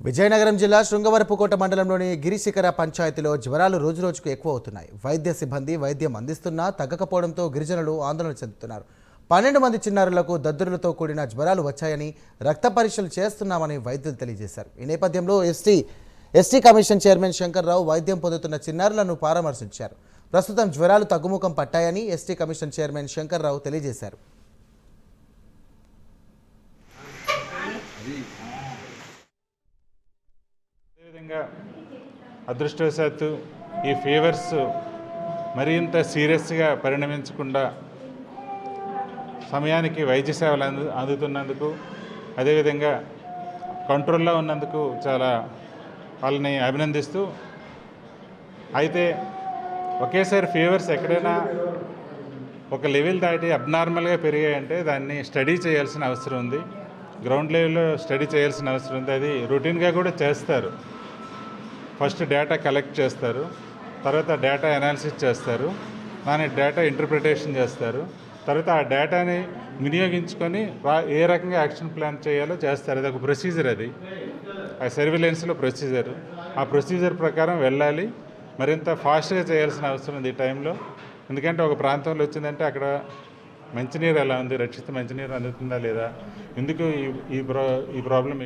విజయనగరం జిల్లా శృంగవరపుకోట మండలంలోని గిరిశిఖర పంచాయతీలో జ్వరాలు రోజురోజుకు ఎక్కువ అవుతున్నాయి. వైద్య సిబ్బంది వైద్యం అందిస్తున్నా తగ్గకపోవడంతో గిరిజనులు ఆందోళన చెందుతున్నారు. 12 మంది చిన్నారులకు దద్దురులతో కూడిన జ్వరాలు వచ్చాయని, రక్త పరీక్షలు చేస్తున్నామని వైద్యులు తెలియజేశారు. ఈ నేపథ్యంలో ఎస్టీ కమిషన్ చైర్మన్ శంకర్రావు వైద్యం పొందుతున్న చిన్నారులను పరామర్శించారు. ప్రస్తుతం జ్వరాలు తగ్గుముఖం పట్టాయని ఎస్టీ కమిషన్ చైర్మన్ శంకర్రావు తెలియజేశారు. అదృష్టవశాత్తు ఈ ఫీవర్స్ మరింత సీరియస్గా పరిణమించకుండా సమయానికి వైద్య సేవలు అందుతున్నందుకు, అదేవిధంగా కంట్రోల్లో ఉన్నందుకు చాలా వాళ్ళని అభినందిస్తూ, అయితే ఒకేసారి ఫీవర్స్ ఎక్కడైనా ఒక లెవెల్ దాటి అబ్నార్మల్గా పెరిగాయంటే దాన్ని స్టడీ చేయాల్సిన అవసరం ఉంది. గ్రౌండ్ లెవెల్లో స్టడీ చేయాల్సిన అవసరం ఉంది. అది రొటీన్గా కూడా చేస్తారు. ఫస్ట్ డేటా కలెక్ట్ చేస్తారు, తర్వాత డేటా అనాలిసిస్ చేస్తారు, దాని డేటా ఇంటర్ప్రిటేషన్ చేస్తారు, తర్వాత ఆ డేటాని వినియోగించుకొని ఏ రకంగా యాక్షన్ ప్లాన్ చేయాలో చేస్తారు. అది ఒక ప్రొసీజర్, అది ఆ సర్వేలెన్స్లో ప్రొసీజర్. ఆ ప్రొసీజర్ ప్రకారం వెళ్ళాలి. మరింత ఫాస్ట్గా చేయాల్సిన అవసరం ఉంది ఈ టైంలో. ఎందుకంటే ఒక ప్రాంతంలో వచ్చిందంటే అక్కడ మంచినీరు ఎలా ఉంది, రక్షిత మంచినీరు అందుతుందా లేదా, ఎందుకు ఈ ప్రాబ్లం